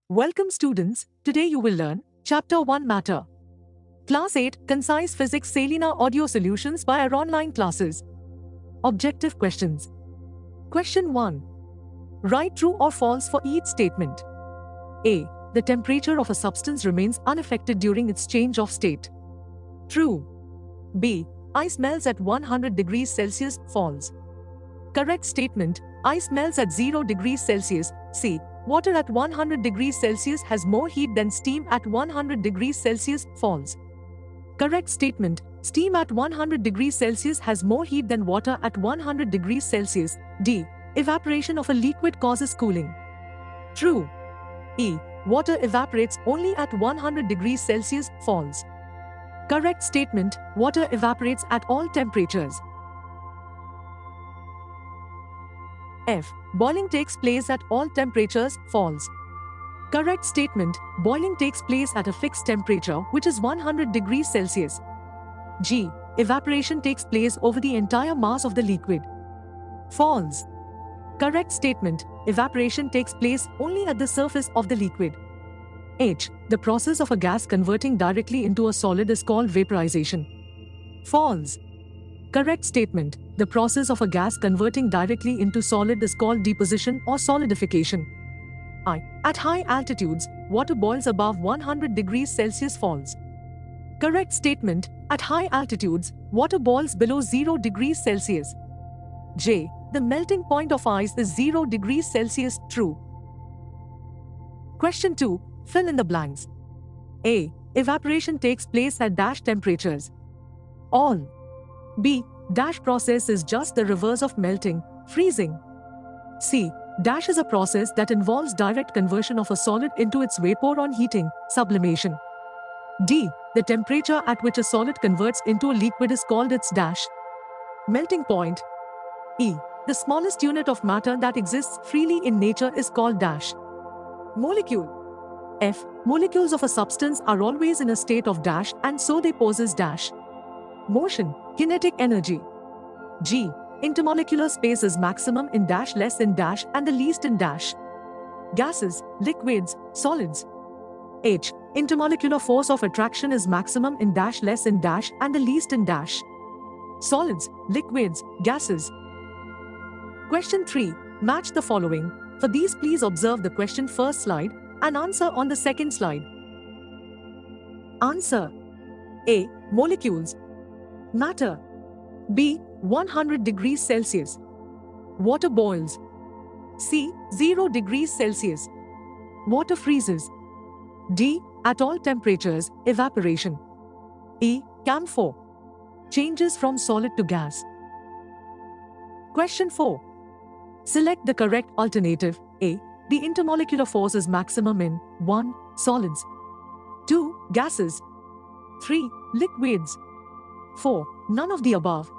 Welcome students, today you will learn Chapter 1 Matter. Class 8 Concise Physics Selena Audio Solutions by our online classes. Objective questions. Question 1. Write true or false for each statement. A. The temperature of a substance remains unaffected during its change of state. True. B. Ice melts at 100 degrees Celsius. False. Correct statement. Ice melts at 0 degrees Celsius. C. Water at 100 degrees Celsius has more heat than steam at 100 degrees Celsius. False. Correct statement. Steam at 100 degrees Celsius has more heat than water at 100 degrees Celsius. D. Evaporation of a liquid causes cooling. True. E. Water evaporates only at 100 degrees Celsius. False. Correct statement. Water evaporates at all temperatures. F. Boiling takes place at all temperatures. False. Correct statement. Boiling takes place at a fixed temperature, which is 100 degrees Celsius. G. Evaporation takes place over the entire mass of the liquid. False. Correct statement. Evaporation takes place only at the surface of the liquid. H. The process of a gas converting directly into a solid is called vaporization. False. Correct statement. The process of a gas converting directly into solid is called deposition or solidification. I. At high altitudes, water boils above 100 degrees Celsius. False. Correct statement. At high altitudes, water boils below 0 degrees Celsius. J. The melting point of ice is 0 degrees Celsius. True. Question 2. Fill in the blanks. A. Evaporation takes place at dash temperatures. All. B. Dash process is just the reverse of melting, freezing. C. Dash is a process that involves direct conversion of a solid into its vapor on heating, sublimation. D. The temperature at which a solid converts into a liquid is called its dash. Melting point. E. The smallest unit of matter that exists freely in nature is called dash. Molecule. F. Molecules of a substance are always in a state of dash and so they possess dash. Motion, kinetic energy. G. Intermolecular space is maximum in dash, less in dash, and the least in dash. Gases, liquids, solids. H. Intermolecular force of attraction is maximum in dash, less in dash, and the least in dash. Solids, liquids, gases. Question 3. Match the following. For these, please observe the question first slide and answer on the second slide. Answer. A. Molecules. Matter. B. 100 degrees Celsius. Water boils. C. 0 degrees Celsius. Water freezes. D. At all temperatures, evaporation. E. CAM4. Changes from solid to gas. Question 4. Select the correct alternative. A. The intermolecular force is maximum in 1. Solids. 2. Gases. 3. Liquids. 4. None of the above.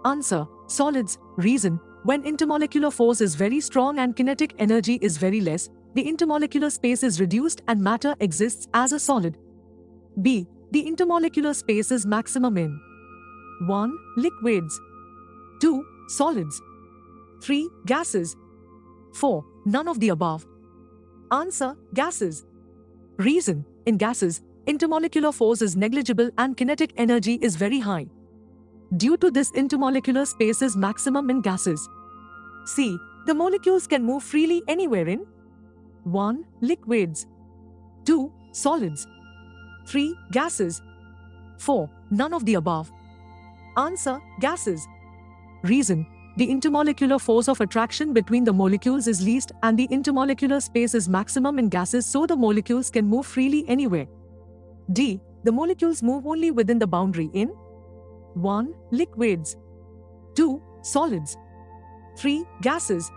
Answer. Solids. Reason. When intermolecular force is very strong and kinetic energy is very less, the intermolecular space is reduced and matter exists as a solid. B. The intermolecular space is maximum in 1. Liquids. 2. Solids. 3. Gases. 4. None of the above. Answer. Gases. Reason. In gases, intermolecular force is negligible and kinetic energy is very high. Due to this, intermolecular space is maximum in gases. C. The molecules can move freely anywhere in 1. Liquids. 2. Solids. 3. Gases. 4. None of the above. Answer. Gases. Reason. The intermolecular force of attraction between the molecules is least and the intermolecular space is maximum in gases, so the molecules can move freely anywhere. D. The molecules move only within the boundary in 1. Liquids. 2. Solids. 3. Gases.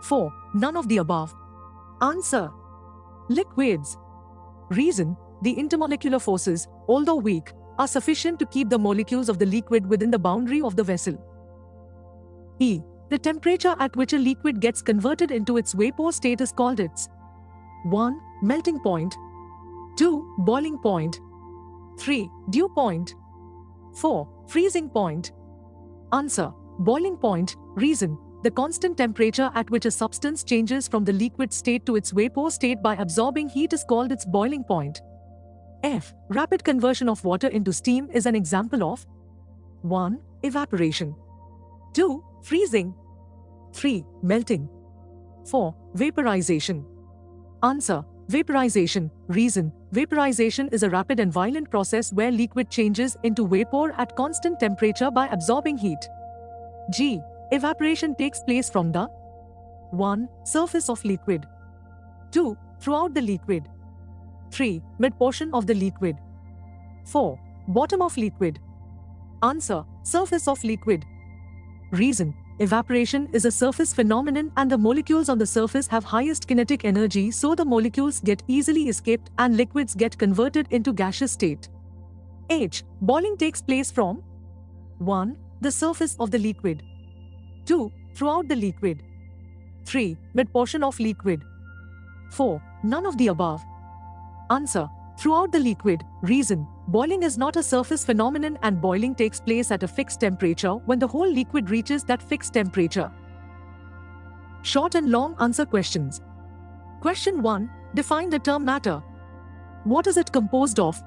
4. None of the above. Answer. Liquids. Reason. The intermolecular forces, although weak, are sufficient to keep the molecules of the liquid within the boundary of the vessel. E. The temperature at which a liquid gets converted into its vapor state is called its 1. Melting point. 2. Boiling point. 3. Dew point. 4. Freezing point. Answer. Boiling point. Reason. The constant temperature at which a substance changes from the liquid state to its vapor state by absorbing heat is called its boiling point. F. Rapid conversion of water into steam is an example of 1. Evaporation. 2. Freezing. 3. Melting. 4. Vaporization. Answer. Vaporization. Reason. Vaporization is a rapid and violent process where liquid changes into vapor at constant temperature by absorbing heat. G. Evaporation takes place from the 1. Surface of liquid. 2. Throughout the liquid. 3. Mid-portion of the liquid. 4. Bottom of liquid. Answer. Surface of liquid. Reason. Evaporation is a surface phenomenon and the molecules on the surface have highest kinetic energy, so the molecules get easily escaped and liquids get converted into gaseous state. H. Boiling takes place from 1. The surface of the liquid. 2. Throughout the liquid. 3. Mid-portion of liquid. 4. None of the above. Answer. Throughout the liquid. Reason. Boiling is not a surface phenomenon and boiling takes place at a fixed temperature when the whole liquid reaches that fixed temperature. Short and long answer questions. Question 1. Define the term matter. What is it composed of?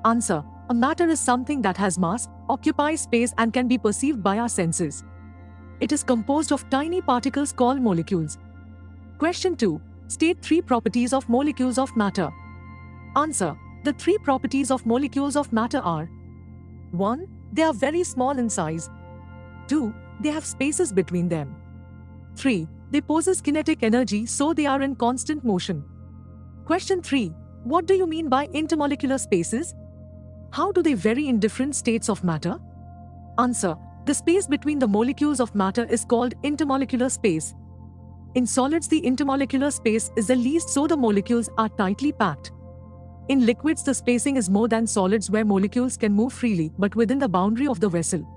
Answer. A matter is something that has mass, occupies space and can be perceived by our senses. It is composed of tiny particles called molecules. Question 2. State 3 properties of molecules of matter. Answer. The 3 properties of molecules of matter are 1. They are very small in size. 2. They have spaces between them. 3. They possess kinetic energy, so they are in constant motion. Question 3. What do you mean by intermolecular spaces? How do they vary in different states of matter? Answer. The space between the molecules of matter is called intermolecular space. In solids, the intermolecular space is the least, so the molecules are tightly packed. In liquids, the spacing is more than solids where molecules can move freely but within the boundary of the vessel.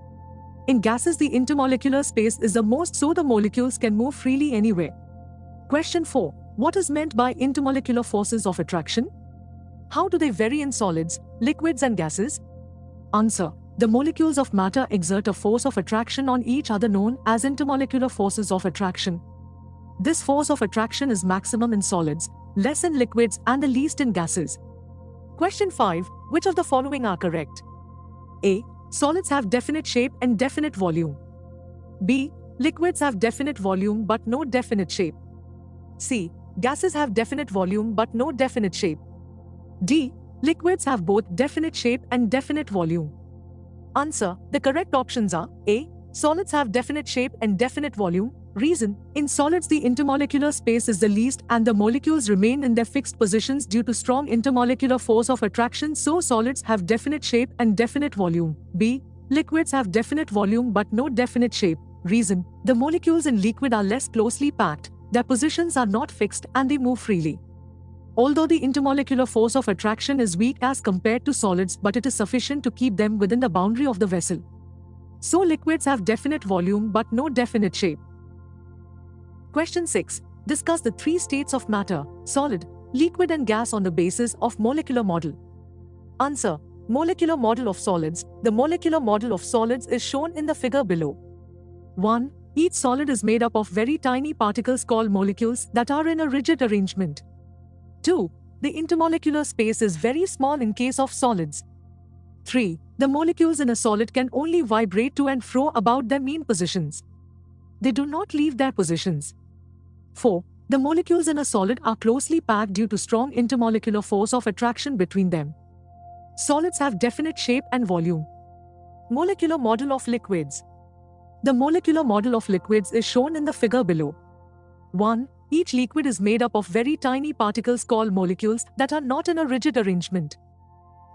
In gases, the intermolecular space is the most, so the molecules can move freely anywhere. Question 4. What is meant by intermolecular forces of attraction? How do they vary in solids, liquids and gases? Answer. The molecules of matter exert a force of attraction on each other known as intermolecular forces of attraction. This force of attraction is maximum in solids, less in liquids and the least in gases. Question 5. Which of the following are correct? A. Solids have definite shape and definite volume. B. Liquids have definite volume but no definite shape. C. Gases have definite volume but no definite shape. D. Liquids have both definite shape and definite volume. Answer. The correct options are A. Solids have definite shape and definite volume. Reason. In solids, the intermolecular space is the least and the molecules remain in their fixed positions due to strong intermolecular force of attraction, so solids have definite shape and definite volume. B. Liquids have definite volume but no definite shape. Reason. The molecules in liquid are less closely packed, their positions are not fixed and they move freely. Although the intermolecular force of attraction is weak as compared to solids, but it is sufficient to keep them within the boundary of the vessel. So liquids have definite volume but no definite shape. Question 6. Discuss the 3 states of matter, solid, liquid and gas on the basis of molecular model. Answer. Molecular model of solids. The molecular model of solids is shown in the figure below. 1. Each solid is made up of very tiny particles called molecules that are in a rigid arrangement. 2. The intermolecular space is very small in case of solids. 3. The molecules in a solid can only vibrate to and fro about their mean positions. They do not leave their positions. 4. The molecules in a solid are closely packed due to strong intermolecular force of attraction between them. Solids have definite shape and volume. Molecular model of liquids. The molecular model of liquids is shown in the figure below. 1. Each liquid is made up of very tiny particles called molecules that are not in a rigid arrangement.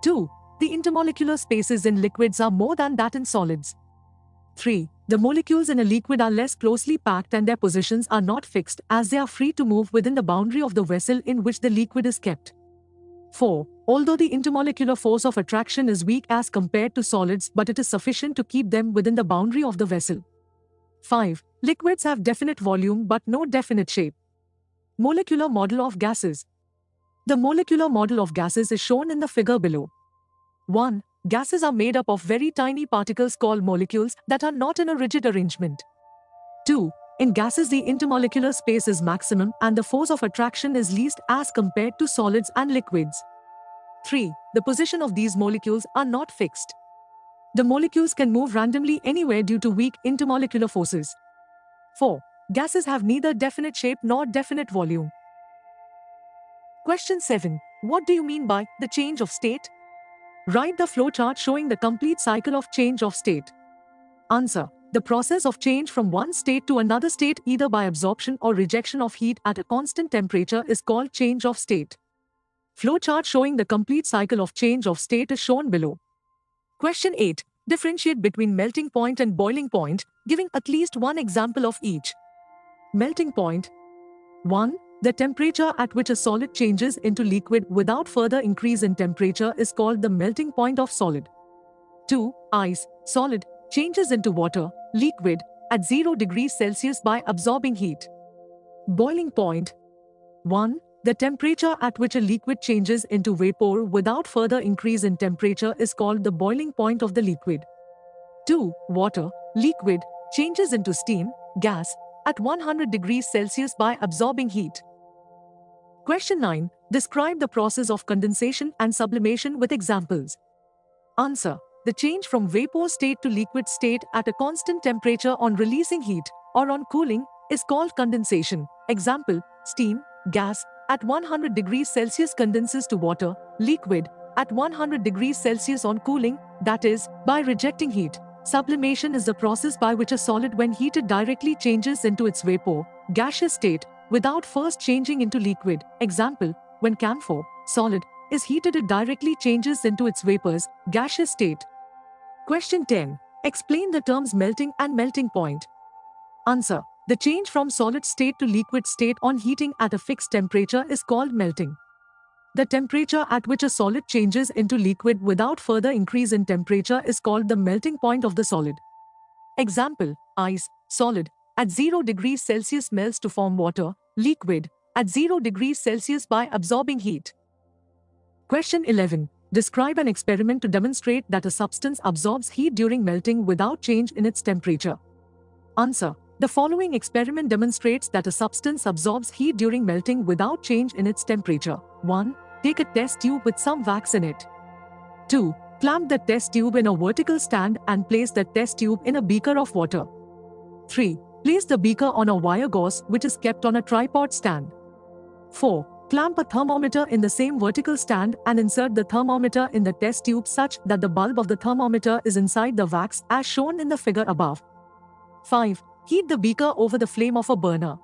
2. The intermolecular spaces in liquids are more than that in solids. 3. The molecules in a liquid are less closely packed and their positions are not fixed as they are free to move within the boundary of the vessel in which the liquid is kept. 4. Although the intermolecular force of attraction is weak as compared to solids, but it is sufficient to keep them within the boundary of the vessel. 5. Liquids have definite volume but no definite shape. Molecular model of gases. The molecular model of gases is shown in the figure below. 1. Gases are made up of very tiny particles called molecules that are not in a rigid arrangement. 2. In gases, the intermolecular space is maximum and the force of attraction is least as compared to solids and liquids. 3. The position of these molecules are not fixed. The molecules can move randomly anywhere due to weak intermolecular forces. 4. Gases have neither definite shape nor definite volume. Question 7. What do you mean by the change of state? Write the flowchart showing the complete cycle of change of state. Answer. The process of change from one state to another state either by absorption or rejection of heat at a constant temperature is called change of state. Flowchart showing the complete cycle of change of state is shown below. Question 8. Differentiate between melting point and boiling point, giving at least one example of each. Melting point. 1. The temperature at which a solid changes into liquid without further increase in temperature is called the melting point of solid. 2. Ice, solid, changes into water, liquid, at 0 degrees Celsius by absorbing heat. Boiling point. 1. The temperature at which a liquid changes into vapor without further increase in temperature is called the boiling point of the liquid. 2. Water, liquid, changes into steam, gas, at 100 degrees Celsius by absorbing heat. Question 9. Describe the process of condensation and sublimation with examples. Answer. The change from vapor state to liquid state at a constant temperature on releasing heat or on cooling is called condensation. Example, steam, gas, at 100 degrees Celsius condenses to water, liquid, at 100 degrees Celsius on cooling, that is, by rejecting heat. Sublimation is the process by which a solid when heated directly changes into its vapor, gaseous state, without first changing into liquid. Example, when camphor, solid, is heated it directly changes into its vapors, gaseous state. Question 10. Explain the terms melting and melting point. Answer. The change from solid state to liquid state on heating at a fixed temperature is called melting. The temperature at which a solid changes into liquid without further increase in temperature is called the melting point of the solid. Example, ice, solid, at 0 degrees Celsius melts to form water, liquid, at 0 degrees Celsius by absorbing heat. Question 11. Describe an experiment to demonstrate that a substance absorbs heat during melting without change in its temperature. Answer. The following experiment demonstrates that a substance absorbs heat during melting without change in its temperature. 1. Take a test tube with some wax in it. 2. Clamp the test tube in a vertical stand and place the test tube in a beaker of water. 3. Place the beaker on a wire gauze which is kept on a tripod stand. 4. Clamp a thermometer in the same vertical stand and insert the thermometer in the test tube such that the bulb of the thermometer is inside the wax as shown in the figure above. 5. Heat the beaker over the flame of a burner.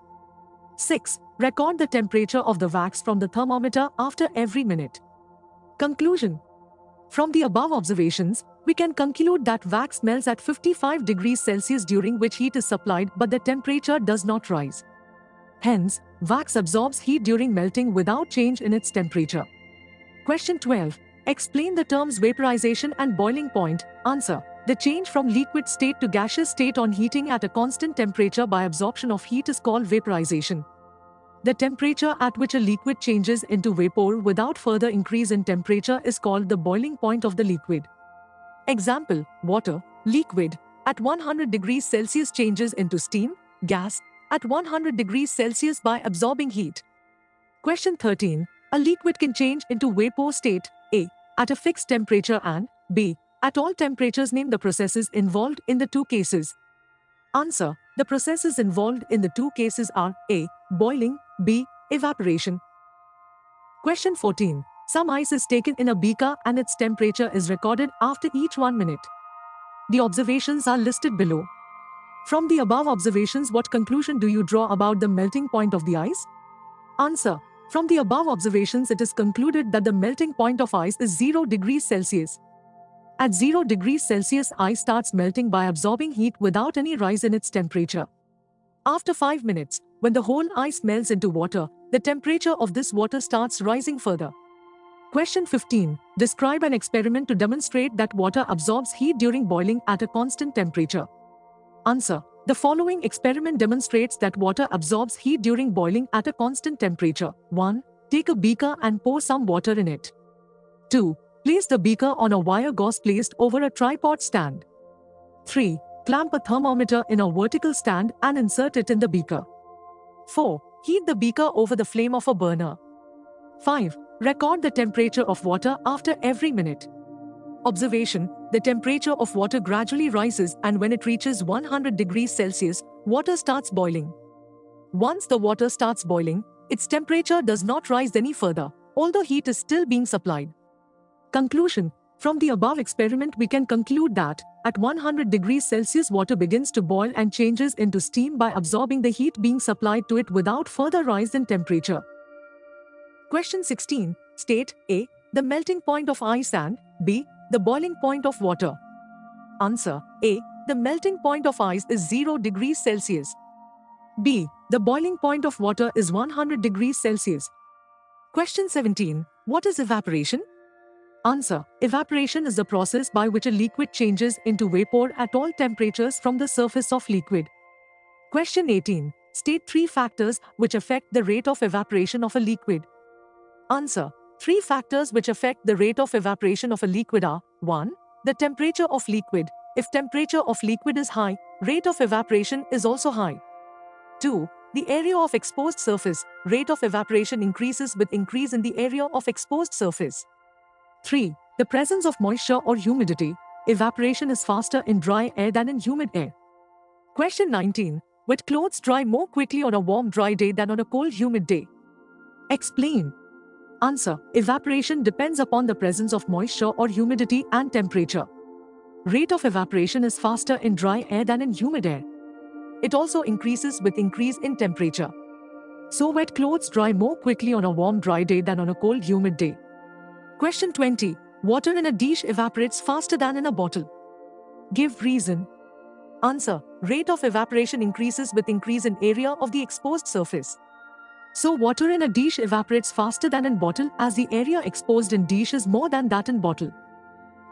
6. Record the temperature of the wax from the thermometer after every minute. Conclusion. From the above observations, we can conclude that wax melts at 55 degrees Celsius during which heat is supplied but the temperature does not rise. Hence, wax absorbs heat during melting without change in its temperature. Question 12. Explain the terms vaporization and boiling point. Answer. The change from liquid state to gaseous state on heating at a constant temperature by absorption of heat is called vaporization. The temperature at which a liquid changes into vapor without further increase in temperature is called the boiling point of the liquid. Example, water, liquid, at 100 degrees Celsius changes into steam, gas, at 100 degrees Celsius by absorbing heat. Question 13. A liquid can change into vapor state, A, at a fixed temperature and B, at all temperatures. Name the processes involved in the two cases. Answer. The processes involved in the two cases are A, boiling, B, evaporation. Question 14. Some ice is taken in a beaker and its temperature is recorded after each 1 minute. The observations are listed below. From the above observations, what conclusion do you draw about the melting point of the ice? Answer. From the above observations, it is concluded that the melting point of ice is 0 degrees Celsius. At 0 degrees Celsius, ice starts melting by absorbing heat without any rise in its temperature. After 5 minutes, when the whole ice melts into water, the temperature of this water starts rising further. Question 15. Describe an experiment to demonstrate that water absorbs heat during boiling at a constant temperature. Answer. The following experiment demonstrates that water absorbs heat during boiling at a constant temperature. 1. Take a beaker and pour some water in it. 2. Place the beaker on a wire gauze placed over a tripod stand. 3. Clamp a thermometer in a vertical stand and insert it in the beaker. 4. Heat the beaker over the flame of a burner. 5. Record the temperature of water after every minute. Observation: the temperature of water gradually rises, and when it reaches 100 degrees Celsius, water starts boiling. Once the water starts boiling, its temperature does not rise any further, although heat is still being supplied. Conclusion: from the above experiment we can conclude that, at 100 degrees Celsius water begins to boil and changes into steam by absorbing the heat being supplied to it without further rise in temperature. Question 16. State A. The melting point of ice and B. The boiling point of water. Answer: A. The melting point of ice is 0 degrees Celsius. B. The boiling point of water is 100 degrees Celsius. Question 17. What is evaporation? Answer: evaporation is the process by which a liquid changes into vapor at all temperatures from the surface of liquid. Question 18. State 3 factors which affect the rate of evaporation of a liquid. Answer: 3 factors which affect the rate of evaporation of a liquid are: 1. The temperature of liquid. If temperature of liquid is high, rate of evaporation is also high. 2. The area of exposed surface. Rate of evaporation increases with increase in the area of exposed surface. 3. The presence of moisture or humidity. Evaporation is faster in dry air than in humid air. Question 19. Wet clothes dry more quickly on a warm dry day than on a cold humid day. Explain. Answer: evaporation depends upon the presence of moisture or humidity and temperature. Rate of evaporation is faster in dry air than in humid air. It also increases with increase in temperature. So wet clothes dry more quickly on a warm dry day than on a cold humid day. Question 20. Water in a dish evaporates faster than in a bottle. Give reason. Answer: rate of evaporation increases with increase in area of the exposed surface. So water in a dish evaporates faster than in bottle as the area exposed in dish is more than that in bottle.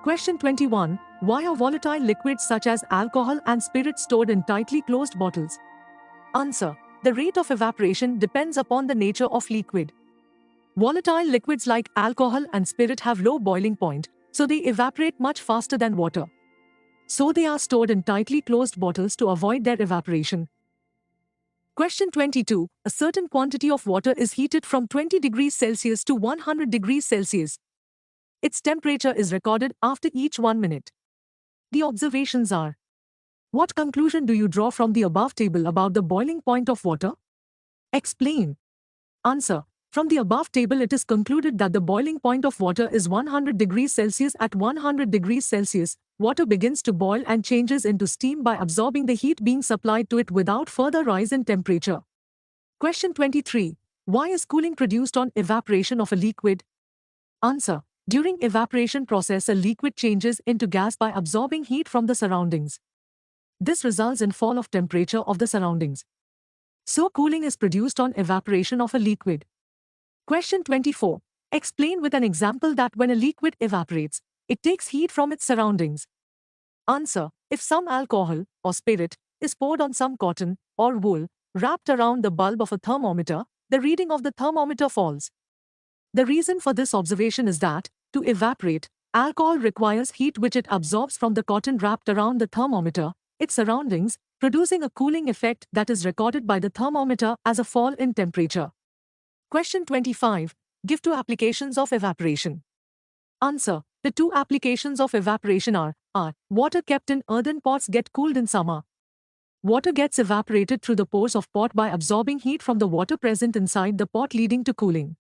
Question 21. Why are volatile liquids such as alcohol and spirit stored in tightly closed bottles? Answer: the rate of evaporation depends upon the nature of liquid. Volatile liquids like alcohol and spirit have low boiling point, so they evaporate much faster than water. So they are stored in tightly closed bottles to avoid their evaporation. Question 22. A certain quantity of water is heated from 20 degrees Celsius to 100 degrees Celsius. Its temperature is recorded after each 1 minute. The observations are: what conclusion do you draw from the above table about the boiling point of water? Explain. Answer: from the above table it is concluded that the boiling point of water is 100 degrees Celsius. At 100 degrees Celsius, water begins to boil and changes into steam by absorbing the heat being supplied to it without further rise in temperature. Question 23. Why is cooling produced on evaporation of a liquid? Answer: during evaporation process a liquid changes into gas by absorbing heat from the surroundings. This results in fall of temperature of the surroundings. So cooling is produced on evaporation of a liquid. Question 24. Explain with an example that when a liquid evaporates, it takes heat from its surroundings. Answer: if some alcohol or spirit is poured on some cotton or wool wrapped around the bulb of a thermometer, the reading of the thermometer falls. The reason for this observation is that, to evaporate, alcohol requires heat which it absorbs from the cotton wrapped around the thermometer, its surroundings, producing a cooling effect that is recorded by the thermometer as a fall in temperature. Question 25. Give 2 applications of evaporation. Answer: the 2 applications of evaporation are: water kept in earthen pots get cooled in summer. Water gets evaporated through the pores of pot by absorbing heat from the water present inside the pot leading to cooling.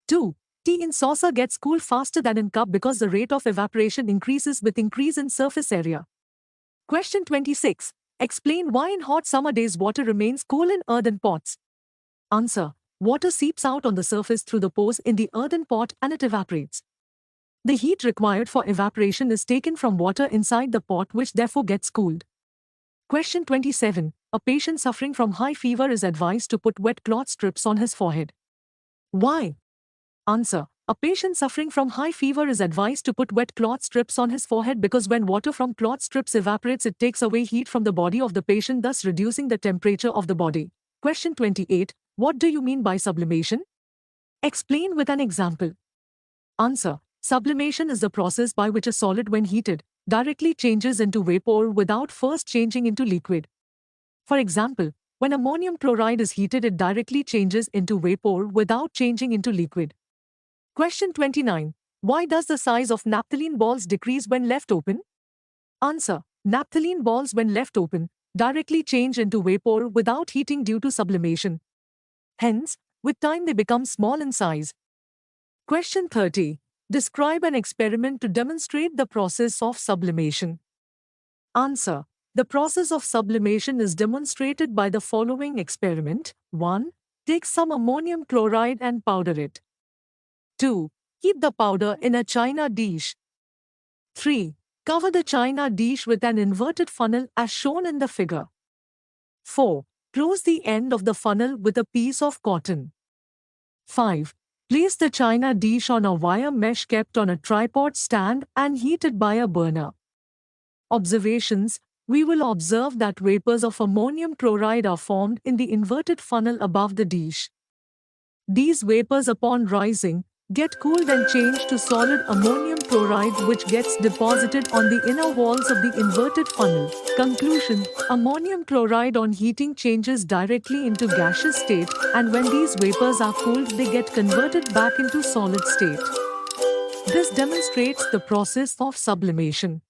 2. Tea in saucer gets cooled faster than in cup because the rate of evaporation increases with increase in surface area. Question 26. Explain why in hot summer days water remains cool in earthen pots. Answer: water seeps out on the surface through the pores in the earthen pot and it evaporates. The heat required for evaporation is taken from water inside the pot, which therefore gets cooled. Question 27. A patient suffering from high fever is advised to put wet cloth strips on his forehead. Why? Answer: a patient suffering from high fever is advised to put wet cloth strips on his forehead because when water from cloth strips evaporates, it takes away heat from the body of the patient, thus reducing the temperature of the body. Question 28. What do you mean by sublimation? Explain with an example. Answer: sublimation is the process by which a solid, when heated, directly changes into vapor without first changing into liquid. For example, when ammonium chloride is heated, it directly changes into vapor without changing into liquid. Question 29. Why does the size of naphthalene balls decrease when left open? Answer. Naphthalene balls, when left open, directly change into vapor without heating due to sublimation. Hence, with time they become small in size. Question 30. Describe an experiment to demonstrate the process of sublimation. Answer. The process of sublimation is demonstrated by the following experiment. 1. Take some ammonium chloride and powder it. 2. Heat the powder in a china dish. 3. Cover the china dish with an inverted funnel as shown in the figure. 4. Close the end of the funnel with a piece of cotton. 5. Place the china dish on a wire mesh kept on a tripod stand and heated by a burner. Observations. We will observe that vapors of ammonium chloride are formed in the inverted funnel above the dish. These vapors, upon rising, get cooled and changed to solid ammonium chloride, which gets deposited on the inner walls of the inverted funnel. Conclusion. Ammonium chloride on heating changes directly into gaseous state, and when these vapors are cooled, they get converted back into solid state. This demonstrates the process of sublimation.